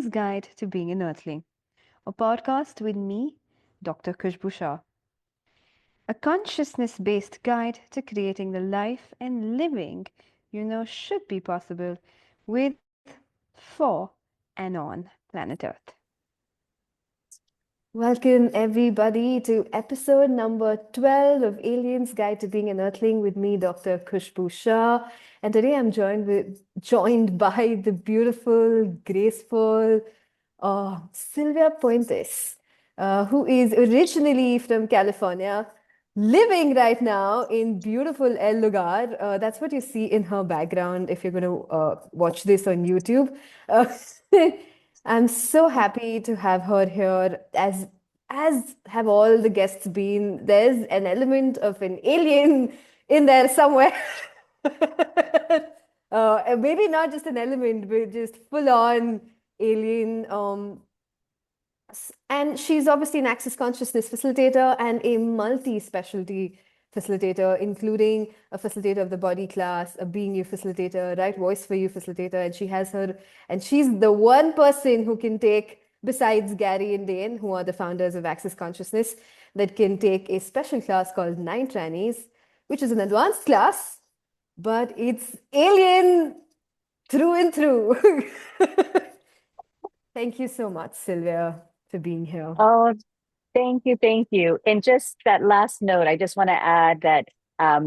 Alien's Guide to Being an Earthling, a podcast with me, Dr. Khushboo. A consciousness based guide to creating the life and living you know should be possible with, for, and on planet Earth. Welcome, everybody, to episode number 12 of Alien's Guide to Being an Earthling with me, Dr. Khushboo. And today I'm joined by the beautiful, graceful Sylvia Puentes, who is originally from California, living right now in beautiful El Lugar. That's what you see in her background if you're going to watch this on YouTube. I'm so happy to have her here, as have all the guests been. There's an element of an alien in there somewhere. Maybe not just an element, but just full on alien. And she's obviously an access consciousness facilitator and a multi-specialty facilitator, including a facilitator of the body class, a being you facilitator, right voice for you facilitator. And she's the one person who can take, besides Gary and Dane, who are the founders of Access Consciousness, that can take a special class called Nine Trannies, which is an advanced class, but it's alien through and through. Thank you so much, Sylvia, for being here. Oh, thank you. Thank you. And just that last note, I just want to add that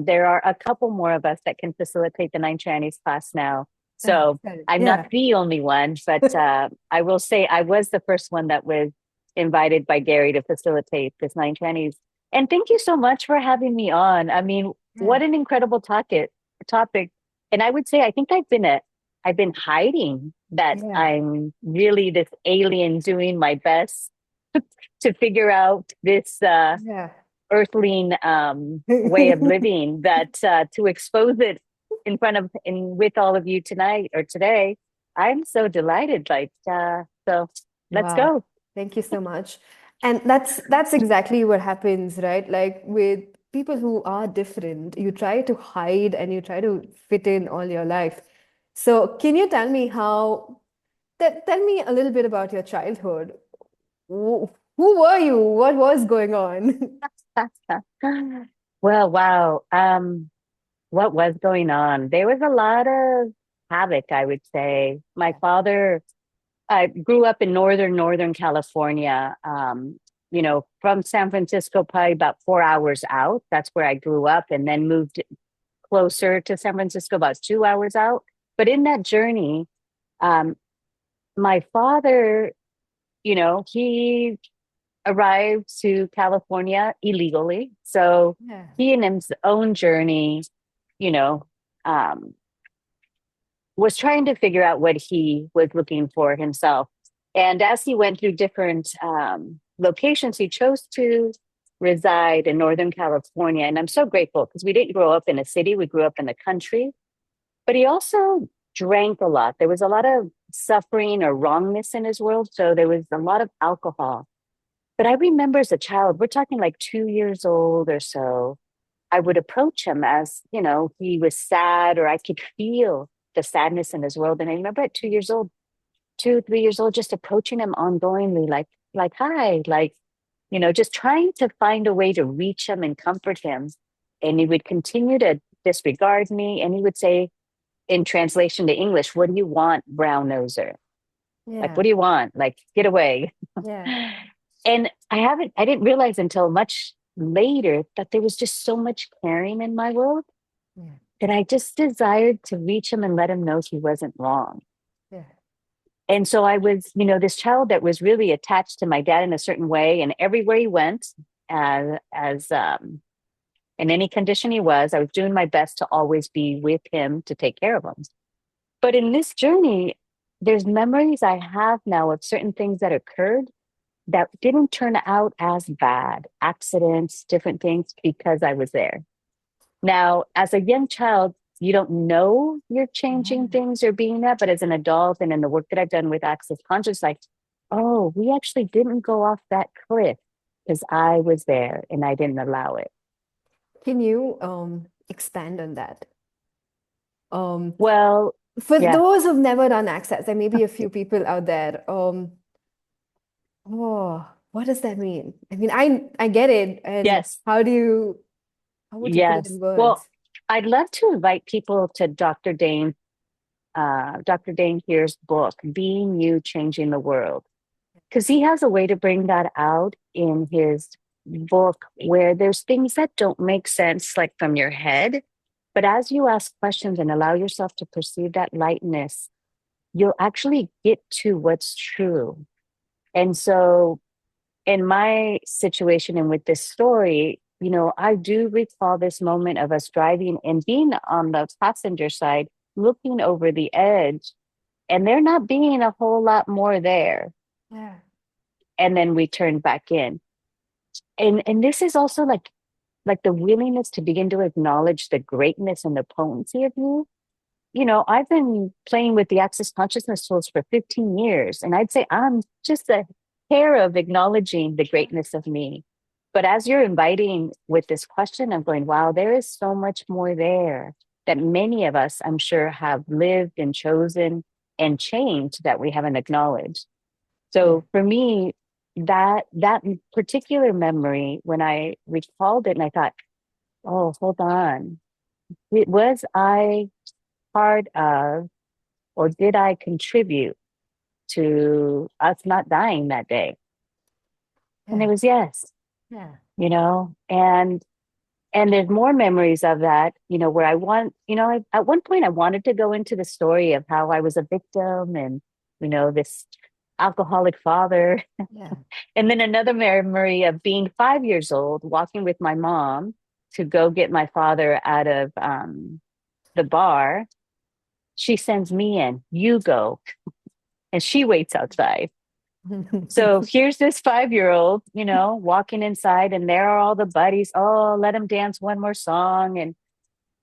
there are a couple more of us that can facilitate the Nine Chinese class now. So I'm Yeah. not the only one, but I will say I was the first one that was invited by Gary to facilitate this Nine Chinese. And thank you so much for having me on. I mean, what an incredible topic. And I would say I think I've been hiding that Yeah. I'm really this alien doing my best to figure out this Yeah. earthling way of living, that to expose it with all of you tonight or today. I'm so delighted. So let's Wow. go. Thank you so much. And that's exactly what happens, right? Like with people who are different, you try to hide and you try to fit in all your life. So can you tell me tell me a little bit about your childhood. Who were you? What was going on? Well, wow. What was going on? There was a lot of havoc, I would say. My father, I grew up in Northern California, from San Francisco, probably about 4 hours out. That's where I grew up, and then moved closer to San Francisco, about 2 hours out. But in that journey, um, my father, he arrived to California illegally. So Yeah. he in his own journey, you know, um, was trying to figure out what he was looking for himself. And as he went through different locations, he chose to reside in Northern California. And I'm so grateful because we didn't grow up in a city, we grew up in the country. But he also drank a lot. There was a lot of suffering or wrongness in his world. So there was a lot of alcohol. But I remember as a child, we're talking like 2 years old or so, I would approach him as, he was sad, or I could feel the sadness in his world. And I remember at 2 years old, 3 years old, just approaching him ongoingly, hi, just trying to find a way to reach him and comfort him. And he would continue to disregard me. And he would say, in translation to English, "What do you want, brown noser? Like, Yeah. what do you want? Like, get away." Yeah. And I didn't realize until much later that there was just so much caring in my world Yeah. that I just desired to reach him and let him know he wasn't wrong. Yeah. And so I was, this child that was really attached to my dad in a certain way. And everywhere he went, as in any condition he was, I was doing my best to always be with him to take care of him. But in this journey, there's memories I have now of certain things that occurred that didn't turn out as bad, accidents, different things, because I was there. Now, as a young child, you don't know you're changing things or being that, but as an adult and in the work that I've done with Access Conscious, like, oh, we actually didn't go off that cliff because I was there and I didn't allow it. Can you expand on that? Well, For Yeah. those who've never done access, there may be a few people out there. Oh, what does that mean? I mean, I get it. And Yes. how would you put it Yes. in Well, words? I'd love to invite people to Dr. Dane Heer's book, Being You, Changing the World, because he has a way to bring that out in his book where there's things that don't make sense, like from your head. But as you ask questions and allow yourself to perceive that lightness, you'll actually get to what's true. And so, in my situation and with this story, I do recall this moment of us driving and being on the passenger side, looking over the edge, and there not being a whole lot more there. Yeah. And then we turned back in. And this is also like the willingness to begin to acknowledge the greatness and the potency of you. I've been playing with the Access Consciousness tools for 15 years, and I'd say I'm just a hair of acknowledging the greatness of me. But as you're inviting with this question, I'm going, wow, there is so much more there that many of us, I'm sure, have lived and chosen and changed that we haven't acknowledged. Yeah. So for me, that particular memory, when I recalled it and I thought, oh, hold on, was I part of, or did I contribute to us not dying that day? And it Yeah. was yes, Yeah. and there's more memories of that, where at one point I wanted to go into the story of how I was a victim and, this alcoholic father. Yeah. And then another memory of being 5 years old, walking with my mom to go get my father out of the bar. She sends me in, you go. And she waits outside. So here's this 5 year old, walking inside, and there are all the buddies. Oh, let him dance one more song.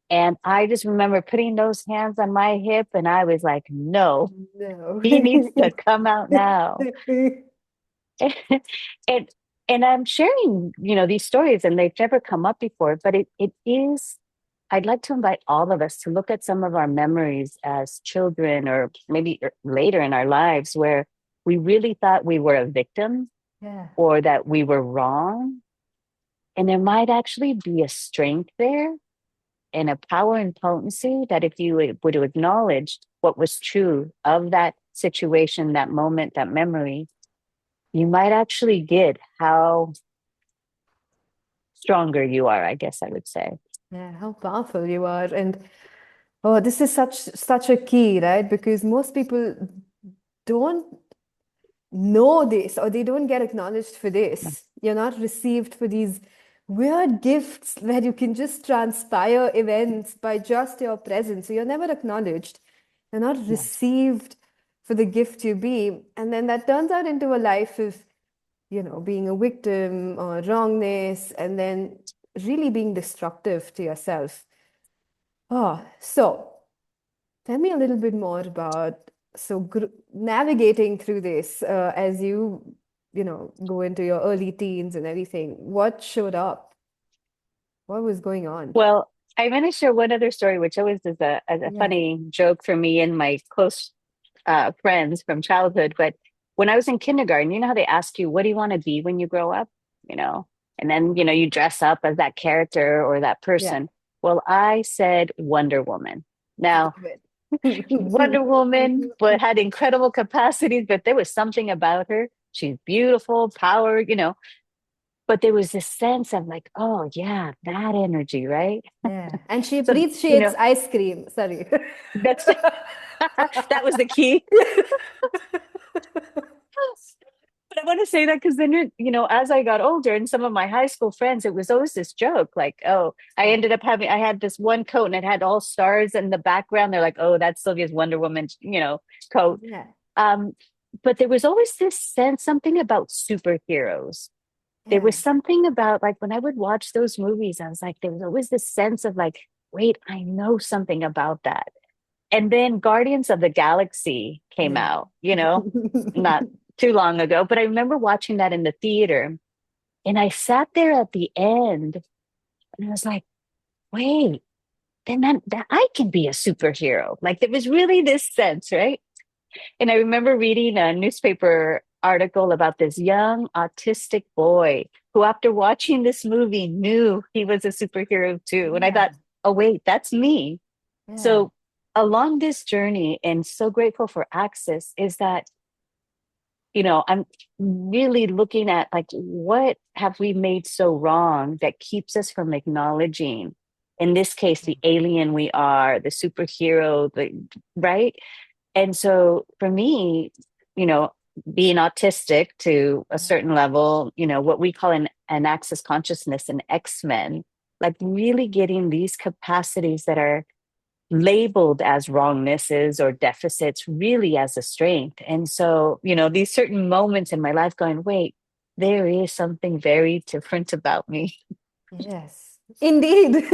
And I just remember putting those hands on my hip, and I was like, no, No. he needs to come out now. and and I'm sharing, these stories, and they've never come up before, but it is. I'd like to invite all of us to look at some of our memories as children, or maybe later in our lives, where we really thought we were a victim Yeah. or that we were wrong, and there might actually be a strength there and a power and potency that if you would have acknowledged what was true of that situation, that moment, that memory, you might actually get how stronger you are, I guess I would say. Yeah, how powerful you are. And oh, this is such a key, right? Because most people don't know this, or they don't get acknowledged for this. You're not received for these weird gifts where you can just transpire events by just your presence. So you're never acknowledged. You're not Yes. received for the gift you be. And then that turns out into a life of, being a victim or wrongness, and then really being destructive to yourself. Oh, so tell me a little bit more about navigating through this as go into your early teens and everything. What showed up? What was going on? Well, I'm going to share one other story, which always is a Yeah, funny joke for me and my close friends from childhood. But when I was in kindergarten, you know how they ask you, what do you want to be when you grow up? You know, and then, you dress up as that character or that yeah, person. Well, I said Wonder Woman. I Now, love Wonder it. Woman, but had incredible capacities, but there was something about her. She's beautiful, power, but there was this sense of like, oh, yeah, that energy, right? Yeah, and she So, appreciates ice cream. Sorry. that's that was the key. But I want to say that because then, as I got older and some of my high school friends, it was always this joke like, oh, Yeah, I had this one coat and it had all stars in the background. They're like, oh, that's Sylvia's Wonder Woman, coat. yeah, Um, but there was always this sense, something about superheroes. There was yeah, something about like when I would watch those movies, I was like, there was always this sense of like, wait, I know something about that. And then Guardians of the Galaxy came yeah. out, not too long ago, but I remember watching that in the theater, and I sat there at the end and I was like, wait, then that I can be a superhero. Like there was really this sense, right? And I remember reading a newspaper article about this young autistic boy who, after watching this movie, knew he was a superhero too. And I Yeah. thought, oh, wait, that's me. Yeah. So, along this journey, and so grateful for Access, is that, I'm really looking at like, what have we made so wrong that keeps us from acknowledging, in this case, the alien we are, the superhero, right? And so for me, you know, being autistic to a certain level, what we call an access consciousness, an X-Men, like really getting these capacities that are labeled as wrongnesses or deficits really as a strength. And so, these certain moments in my life going, wait, there is something very different about me. Yes, indeed.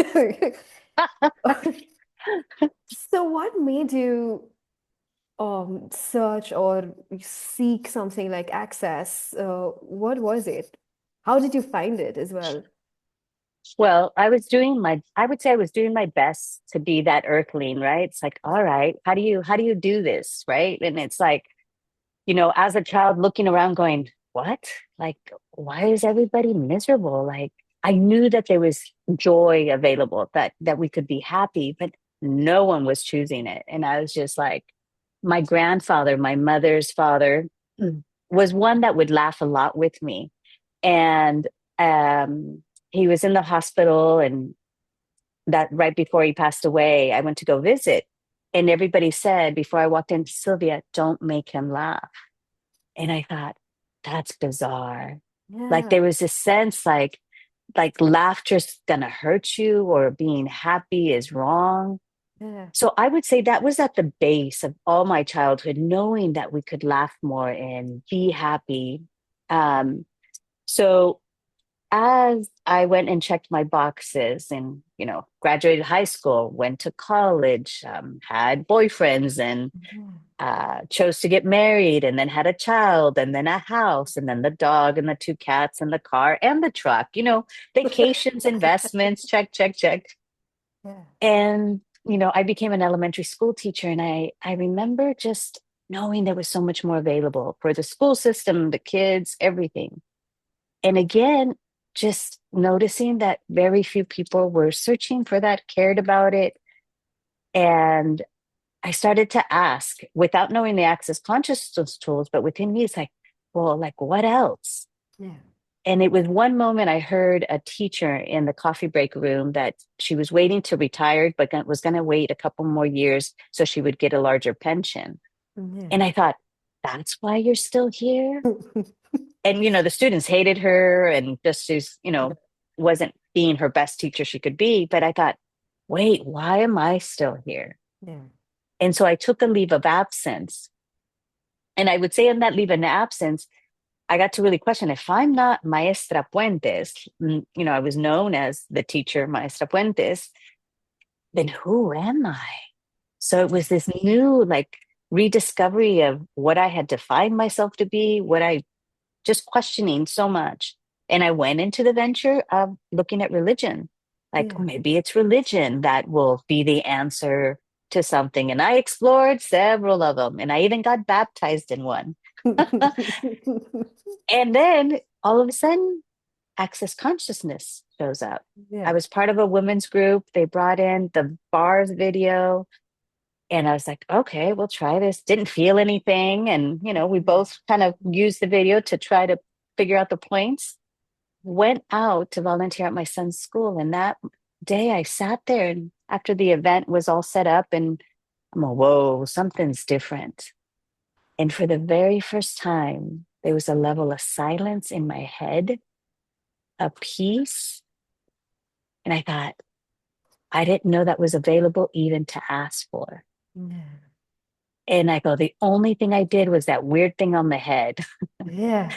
So what made you search or seek something like access? What was it? How did you find it as well? Well, I would say I was doing my best to be that earthling, right? It's like, all right, how do you do this? Right. And it's like, as a child looking around going, what? Like, why is everybody miserable? Like, I knew that there was joy available, that we could be happy, but no one was choosing it. And I was just like, my grandfather, my mother's father, was one that would laugh a lot with me. And he was in the hospital, and that right before he passed away, I went to go visit. And everybody said before I walked in, Sylvia, don't make him laugh. And I thought, that's bizarre. Like Yeah, there was this sense like laughter's gonna hurt you or being happy is wrong. yeah. So I would say that was at the base of all my childhood, knowing that we could laugh more and be happy. Um, so as I went and checked my boxes and, graduated high school, went to college, had boyfriends and Yeah. chose to get married and then had a child and then a house and then the dog and the two cats and the car and the truck, vacations, investments, check, check, check. Yeah. And, I became an elementary school teacher, and I remember just knowing there was so much more available for the school system, the kids, everything. And again, just noticing that very few people were searching for that, cared about it. And I started to ask without knowing the access consciousness tools, but within me, it's like, well, like what else? Yeah. And it was one moment I heard a teacher in the coffee break room that she was waiting to retire, but was going to wait a couple more years so she would get a larger pension. Yeah. And I thought, that's why you're still here? And, the students hated her and just, she's, wasn't being her best teacher she could be. But I thought, wait, why am I still here? Yeah. And so I took a leave of absence. And I would say in that leave of absence, I got to really question, if I'm not Maestra Puentes, I was known as the teacher Maestra Puentes, then who am I? So it was this new, like, rediscovery of what I had defined myself to be, what I just questioning so much. And I went into the venture of looking at religion. Like, oh, Yeah. maybe it's religion that will be the answer to something. And I explored several of them, and I even got baptized in one. And then all of a sudden, access consciousness shows up. I Yeah. was part of a women's group. They brought in the bars video, and I was like, okay, we'll try this. Didn't feel anything. And, we Yeah. both kind of used the video to try to figure out the points. Went out to volunteer at my son's school. And that day I sat there, and after the event was all set up, and I'm like, whoa, something's different. And for the very first time, there was a level of silence in my head, a peace. And I thought, I didn't know that was available even to ask for. Yeah. And I go, the only thing I did was that weird thing on the head. Yeah.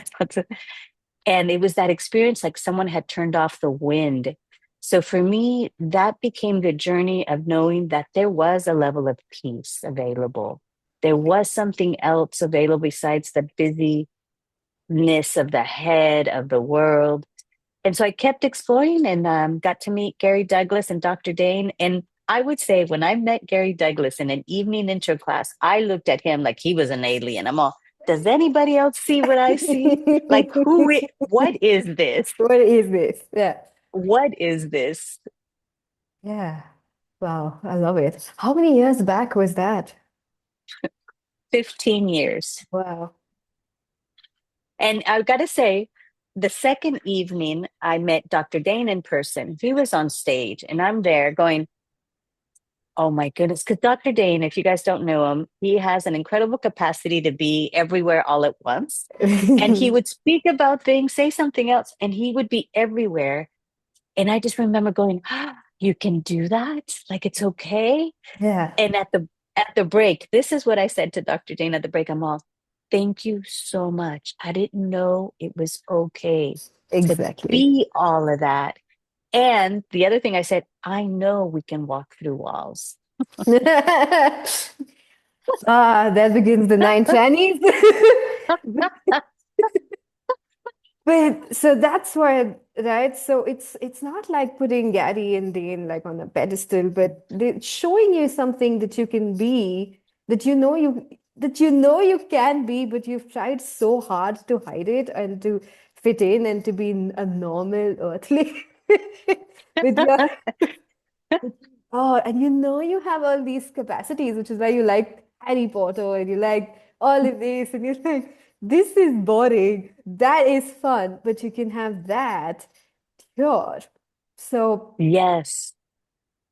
And it was that experience like someone had turned off the wind. So for me, that became the journey of knowing that there was a level of peace available. There was something else available besides the busyness of the head of the world. And so I kept exploring and got to meet Gary Douglas and Dr. Dane. And I would say when I met Gary Douglas in an evening intro class, I looked at him like he was an alien. I'm all, does anybody else see what I see? Like, what is this? What is this? Yeah. What is this? Yeah. Wow, I love it. How many years back was that? 15 years. Wow. And I've got to say, the second evening I met Dr. Dane in person, he was on stage and I'm there going, oh my goodness. Because Dr. Dane, if you guys don't know him, he has an incredible capacity to be everywhere all at once. And he would speak about things, say something else, and he would be everywhere. And I just remember going, ah, you can do that? Like it's okay? Yeah, And at the break, this is what I said to Dr. Dane at the break. I'm all, thank you so much. I didn't know it was okay to exactly. be all of that. And the other thing I said, I know we can walk through walls. Ah, there begins the nine Chinese. But so that's why, right? So it's not like putting Gary and Dane like on a pedestal, but they're showing you something that you can be, that you know you can be, but you've tried so hard to hide it and to fit in and to be a normal earthling with your oh, and you know you have all these capacities, which is why you like Harry Potter and you like all of this, and you're like, this is boring. That is fun, but you can have that. Sure. So, Yes.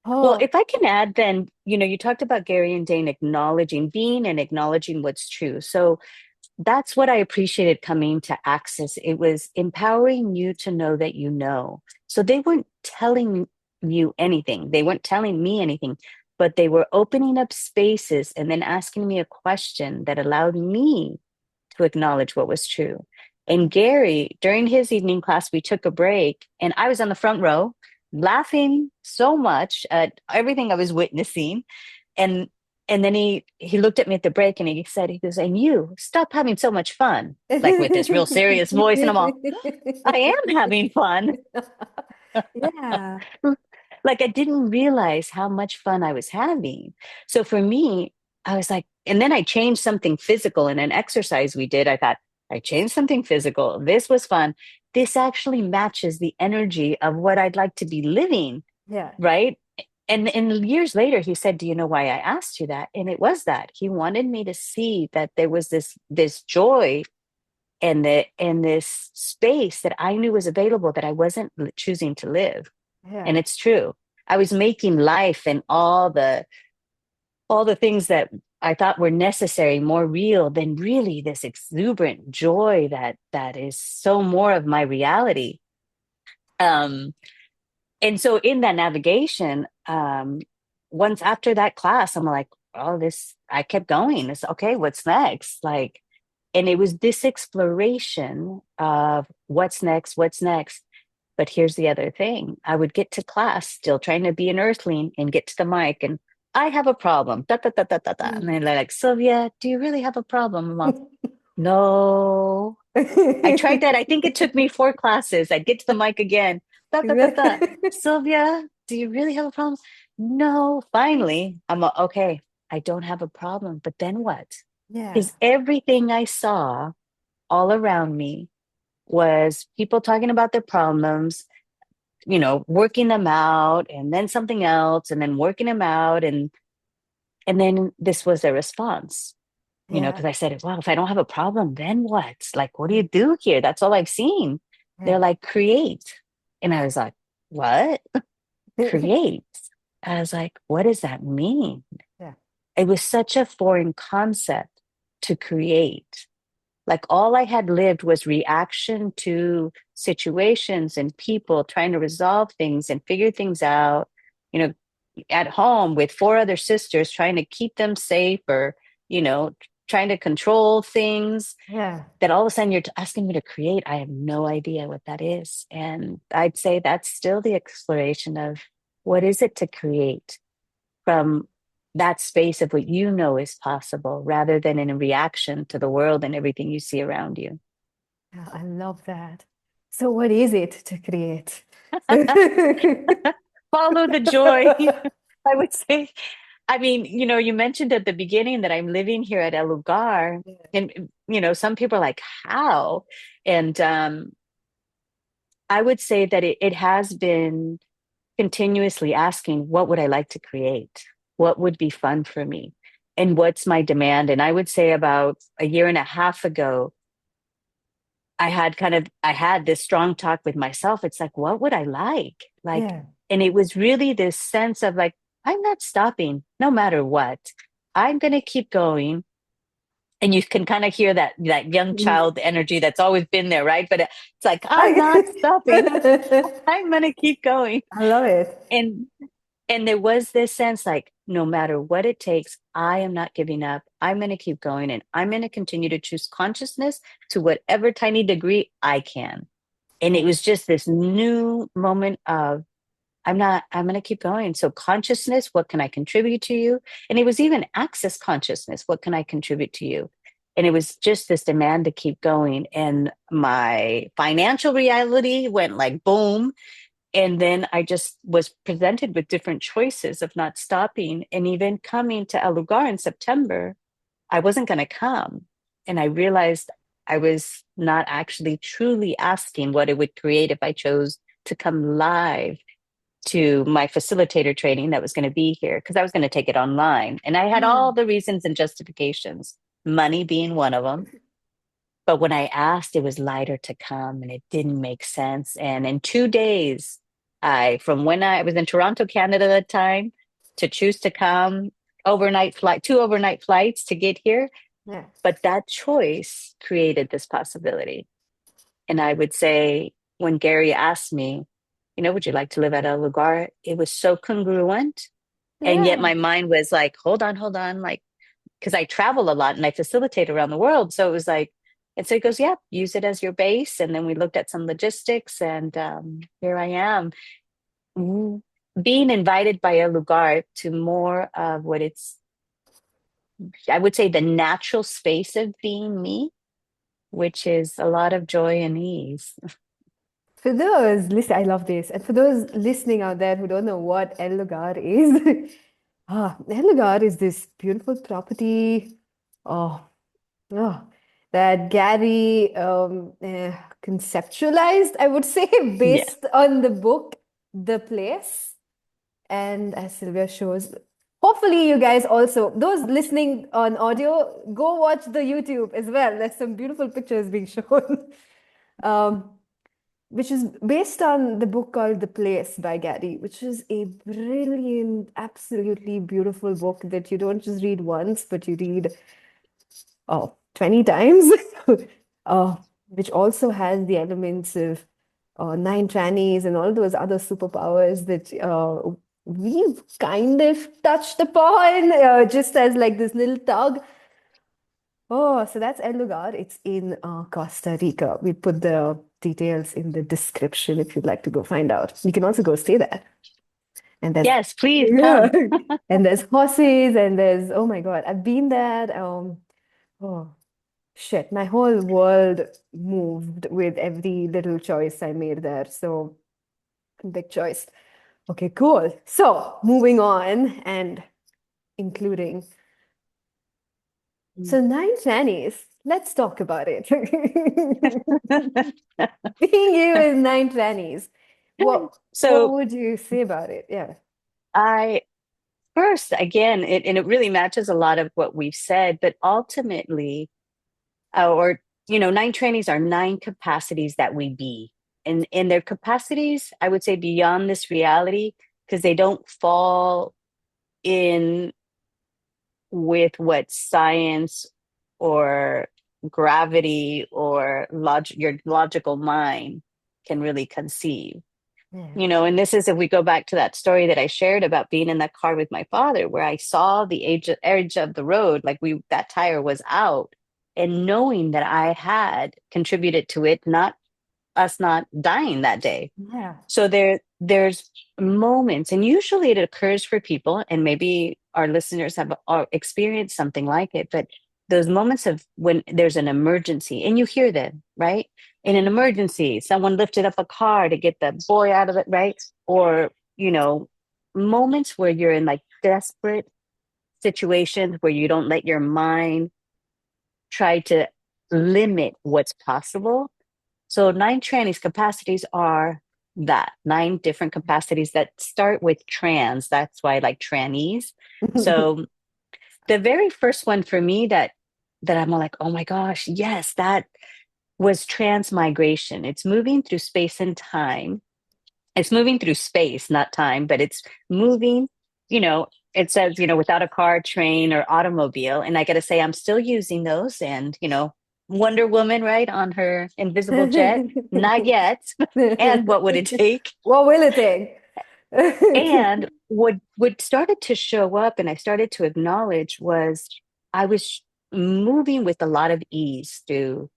Well, oh, if I can add, then, you talked about Gary and Dane acknowledging being and acknowledging what's true. So that's what I appreciated coming to Access. It was empowering you to know that you know. So they weren't telling you anything, they weren't telling me anything, but they were opening up spaces and then asking me a question that allowed me to acknowledge what was true. And Gary, during his evening class, we took a break and I was on the front row laughing so much at everything I was witnessing. And and then he looked at me at the break and he said, he goes, and you stop having so much fun, like with this real serious voice. And I'm all, I am having fun. yeah, Like I didn't realize how much fun I was having. So for me, I was like, and then I changed something physical in an exercise we did. I thought, I changed something physical. This was fun. This actually matches the energy of what I'd like to be living, yeah, right? And years later, he said, "Do you know why I asked you that?" And it was that he wanted me to see that there was this joy and this space that I knew was available that I wasn't choosing to live. yeah, And it's true. I was making life and all the things that I thought were necessary more real than really this exuberant joy that is so more of my reality. Um, and so in that navigation, once after that class, I'm like, oh, this, I kept going. It's okay, what's next? Like, and it was this exploration of what's next, what's next. But here's the other thing. I would get to class still trying to be an earthling and get to the mic and I have a problem. Da, da, da, da, da, da. And mm. they're like, Sylvia, do you really have a problem? I'm all, no. I tried that. I think it took me 4 classes. I'd get to the mic again. Da, da, da, da. Sylvia, do you really have a problem? No. Finally, okay. I don't have a problem. But then what? Yeah, Because everything I saw all around me was people talking about their problems, working them out, and then something else, and then working them out, and then this was their response. yeah, Because I said, well, if I don't have a problem, then what? Like, what do you do here? That's all I've seen. They're yeah, like, create. And I was like, what? Create. I was like, what does that mean? yeah, It was such a foreign concept to create. Like all I had lived was reaction to situations and people trying to resolve things and figure things out, you know, at home with 4 other sisters trying to keep them safe or, you know, trying to control things yeah. that all of a sudden you're asking me to create. I have no idea what that is. And I'd say that's still the exploration of what is it to create from that space of what you know is possible rather than in a reaction to the world and everything you see around you. Yeah, I love that. So, what is it to create? Follow the joy. I would say, I mean, you mentioned at the beginning that I'm living here at El Lugar, Yeah. and some people are like, how? And I would say that it has been continuously asking, what would I like to create? What would be fun for me? And what's my demand? And I would say about a year and a half ago, I had this strong talk with myself. It's like, what would I like? Like, Yeah. and it was really this sense of like, I'm not stopping no matter what. I'm going to keep going. And you can kind of hear that young Mm. child energy that's always been there, right? But it's like, I'm not stopping. I I'm going to keep going. love it. And and there was this sense like, no matter what it takes, I am not giving up. I'm going to keep going, and I'm going to continue to choose consciousness to whatever tiny degree I can. And it Yeah. was just this new moment of, I'm going to keep going. So, consciousness, what can I contribute to you? And it was even access consciousness, what can I contribute to you? And it was just this demand to keep going. And my financial reality went like boom, and then I just was presented with different choices of not stopping. And even coming to El Lugar in September, I wasn't going to come. And I realized I was not actually truly asking what it would create if I chose to come live to my facilitator training that was going to be here, because I was going to take it online. And I had Yeah. all the reasons and justifications, money being one of them. But when I asked, it was lighter to come and it didn't make sense. And in 2 days, from when I was in Toronto, Canada at the time, to choose to come, overnight flight, 2 overnight flights to get here. Yeah. But that choice created this possibility. And I would say, when Gary asked me, would you like to live at El Lugar? It was so congruent. And yet Yeah. my mind was like, hold on, like, because I travel a lot and I facilitate around the world. So it was like, and so he goes, yeah, use it as your base. And then we looked at some logistics, and here I am. Mm, being invited by El Lugar to more of what I would say, the natural space of being me, which is a lot of joy and ease. For those listen, I love this. And for those listening out there who don't know what El Lugar is, El Lugar is this beautiful property. Oh, oh, that Gary conceptualized, I would say, Yeah. based on the book, The Place. And as Sylvia shows, hopefully you guys also, those listening on audio, go watch the YouTube as well. There's some beautiful pictures being shown. Um, which is based on the book called The Place by Gary, which is a brilliant, absolutely beautiful book that you don't just read once, but you read 20 times, uh, which also has the elements of nine trannies and all those other superpowers that we've kind of touched upon, just as like this little tug. Oh, so that's El Lugar. It's in Costa Rica. We put the details in the description if you'd like to go find out. You can also go stay there. And there's Yes, please yeah, come. and there's horses and there's oh my God, I've been there. Oh shit, my whole world moved with every little choice I made there. So big choice. Okay, cool. So moving on and including so nine nannies. Let's talk about it. Being you with nine nannies, what So would you say about it? Yeah. I first, again, and it really matches a lot of what we've said, but ultimately, or nine trainings are nine capacities that we be, and their capacities, I would say, beyond this reality, because they don't fall in with what science or gravity or your logical mind can really conceive. Yeah. And this is, if we go back to that story that I shared about being in that car with my father, where I saw the edge of the road, like that tire was out, and knowing that I had contributed to it, not us not dying that day. Yeah. So there's moments, and usually it occurs for people, and maybe our listeners have experienced something like it, but those moments of when there's an emergency, and you hear them, right? In an emergency, someone lifted up a car to get the boy out of it, right? Or, moments where you're in like desperate situations where you don't let your mind try to limit what's possible. So nine trannies capacities are that nine different capacities that start with trans. That's why I like trannies. So the very first one for me that I'm like, oh my gosh, yes, that was transmigration. It's moving through space and time. It's moving through space, not time, but it's moving, you know, it says, without a car, train, or automobile. And I got to say, I'm still using those. And, Wonder Woman, right, on her invisible jet, not yet. And what would it take? What will it take? And what started to show up and I started to acknowledge was I was moving with a lot of ease through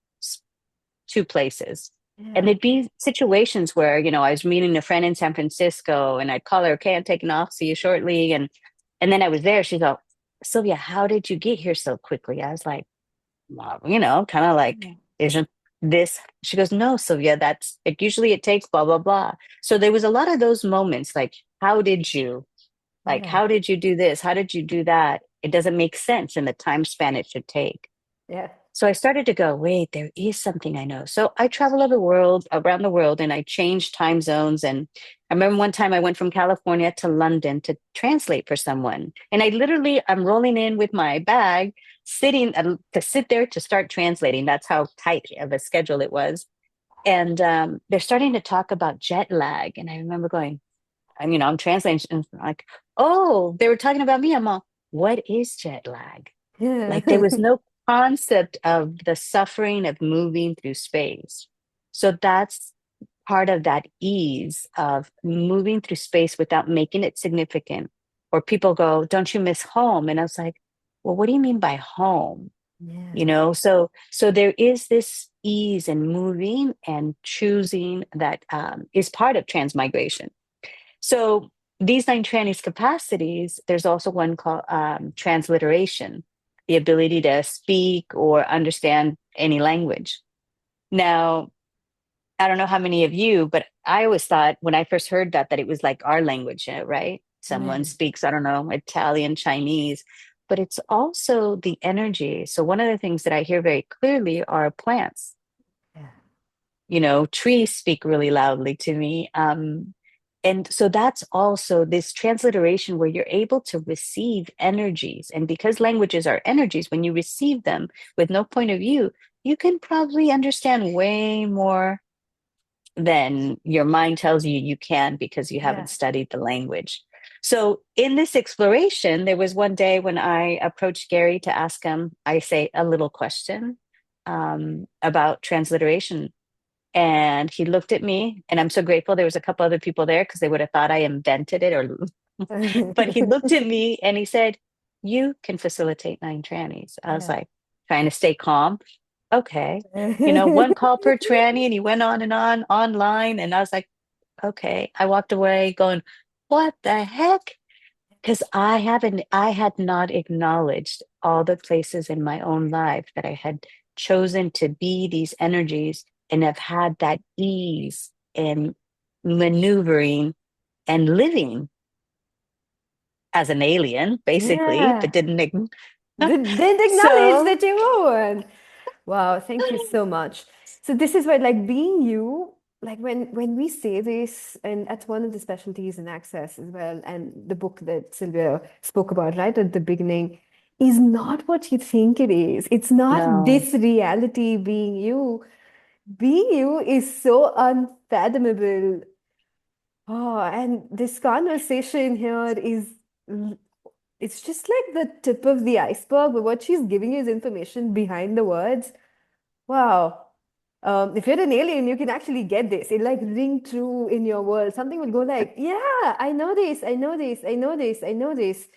two places. And Yeah. there'd be situations where, I was meeting a friend in San Francisco and I'd call her, okay, I'm taking off, see you shortly. And then I was there. She'd go, Sylvia, how did you get here so quickly? I was like, well, kind of like, Yeah. isn't this? She goes, no, Sylvia, that's like usually it takes blah, blah, blah. So there was a lot of those moments like, how did you? Like, Yeah. how did you do this? How did you do that? It doesn't make sense in the time span it should take. Yeah. So I started to go, wait, there is something I know. So I travel around the world, and I changed time zones. And I remember one time I went from California to London to translate for someone. And I'm rolling in with my bag, to sit there to start translating. That's how tight of a schedule it was. And they're starting to talk about jet lag. And I remember going, I'm translating, and like, oh, they were talking about me. I'm all, what is jet lag? Yeah. Like there was no concept of the suffering of moving through space. So that's part of that ease of moving through space without making it significant. Or people go, don't you miss home? And I was like, well, what do you mean by home? Yeah. So there is this ease in moving and choosing that is part of transmigration. So these nine trannies capacities, there's also one called transliteration, the ability to speak or understand any language. Now, I don't know how many of you, but I always thought when I first heard that it was like our language, right? Yeah. Someone speaks, I don't know, Italian, Chinese, but it's also the energy. So one of the things that I hear very clearly are plants. Yeah. Trees speak really loudly to me. And so that's also this transliteration where you're able to receive energies. And because languages are energies, when you receive them with no point of view, you can probably understand way more than your mind tells you you can because you haven't Yeah. studied the language. So in this exploration, there was one day when I approached Gary to ask him, I say, a little question about transliteration. And he looked at me, and I'm so grateful there was a couple other people there because they would have thought I invented it or but he looked at me and he said, you can facilitate nine trannies. I was Yeah. like trying to stay calm. Okay. One call per tranny, and he went on and on online. And I was like, okay. I walked away going, what the heck? Because I had not acknowledged all the places in my own life that I had chosen to be these energies and have had that ease in maneuvering and living as an alien, basically, but Yeah. didn't. Didn't acknowledge So, that you were one. Wow, thank you so much. So this is what like being you, like when we say this, and that's one of the specialties in Access as well, and the book that Sylvia spoke about right at the beginning, is not what you think it is. It's not no. this reality being you. Being you is so unfathomable. Oh, and this conversation here is it's just like the tip of the iceberg, but what she's giving you is information behind the words. Wow. If you're an alien, you can actually get this. It like ring true in your world. Something will go like, yeah, I know this, I know this, I know this, I know this.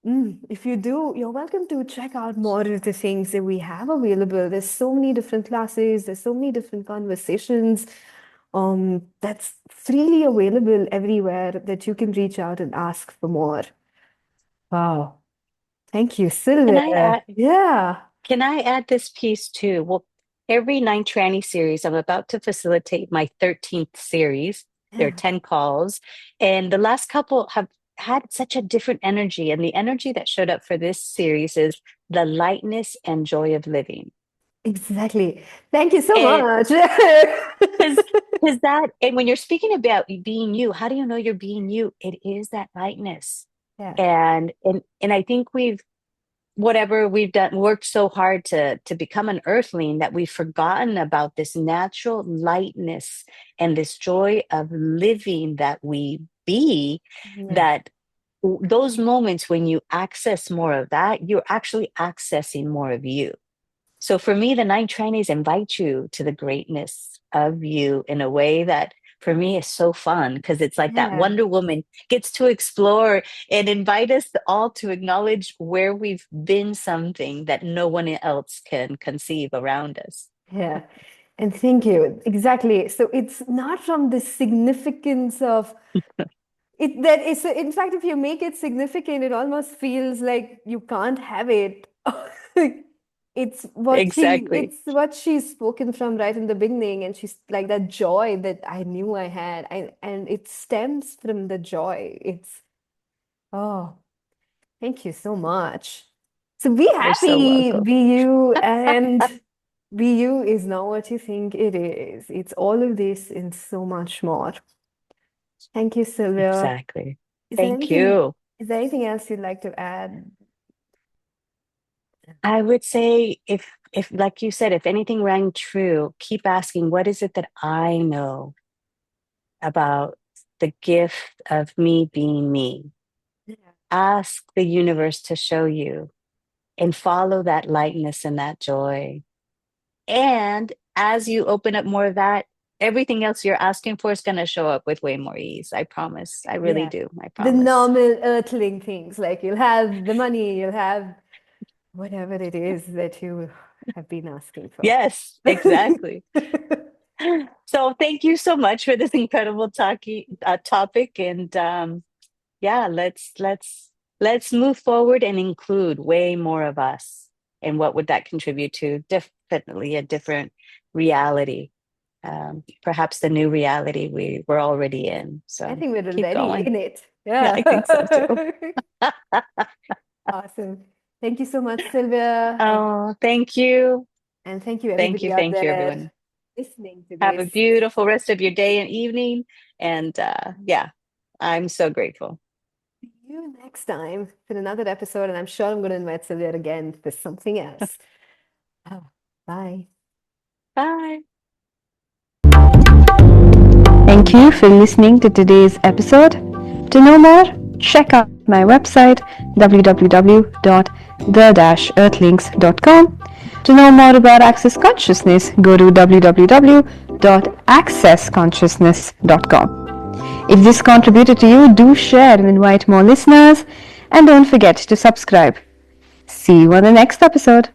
If you do, you're welcome to check out more of the things that we have available. There's so many different classes, there's so many different conversations that's freely available everywhere that you can reach out and ask for more. Wow. Thank you, Can I Sylvia. add Yeah. can I add this piece too? Well, every nine tranny series, I'm about to facilitate my 13th series. There are Yeah. 10 calls. And the last couple have had such a different energy. And the energy that showed up for this series is the lightness and joy of living. Exactly. Thank you so And much. because that, and when you're speaking about being you, how do you know you're being you? It is that lightness. Yeah. And I think whatever we've done, worked so hard to become an earthling, that we've forgotten about this natural lightness and this joy of living that we be, Yeah. that those moments when you access more of that, you're actually accessing more of you. So for me, the nine trainees invite you to the greatness of you in a way that for me is so fun, because it's like that Yeah. Wonder Woman gets to explore and invite us all to acknowledge where we've been something that no one else can conceive around us. Yeah. And thank you. Exactly. So it's not from the significance of it that is, in fact, if you make it significant, it almost feels like you can't have it. Exactly. It's what she's spoken from right in the beginning, and she's like that joy that I knew I had. And it stems from the joy. It's oh, thank you so much. So be You're so happy, welcome. be you, and be you is not what you think it is. It's all of this and so much more. Thank you, Sylvia. Exactly. Is there Thank anything, you. is there anything else you'd like to add? I would say, if like you said, if anything rang true, keep asking, what is it that I know about the gift of me being me? Yeah. Ask the universe to show you, and follow that lightness and that joy. And as you open up more of that, everything else you're asking for is going to show up with way more ease. I promise. I really Yeah. do. I The promise. normal earthling things, like you'll have the money, you'll have whatever it is that you have been asking for. Yes, exactly. So thank you so much for this incredible topic. And yeah, let's move forward and include way more of us. And what would that contribute to? Definitely a different reality. Perhaps the new reality we're already in. I So think we're keep already going. in it. Yeah, Yeah. I think so too. Awesome. Thank you so much, Sylvia. Oh, thank you. And thank you, everybody out Thank you, there everyone. listening to Have a this. beautiful rest of your day and evening. And yeah, I'm so grateful. See you next time for another episode. And I'm sure I'm going to invite Sylvia again for something else. Oh, bye. Bye. Thank you for listening to today's episode. To know more, check out my website www.the-earthlings.com. To know more about Access Consciousness, go to www.accessconsciousness.com. If this contributed to you, do share and invite more listeners. And don't forget to subscribe. See you on the next episode.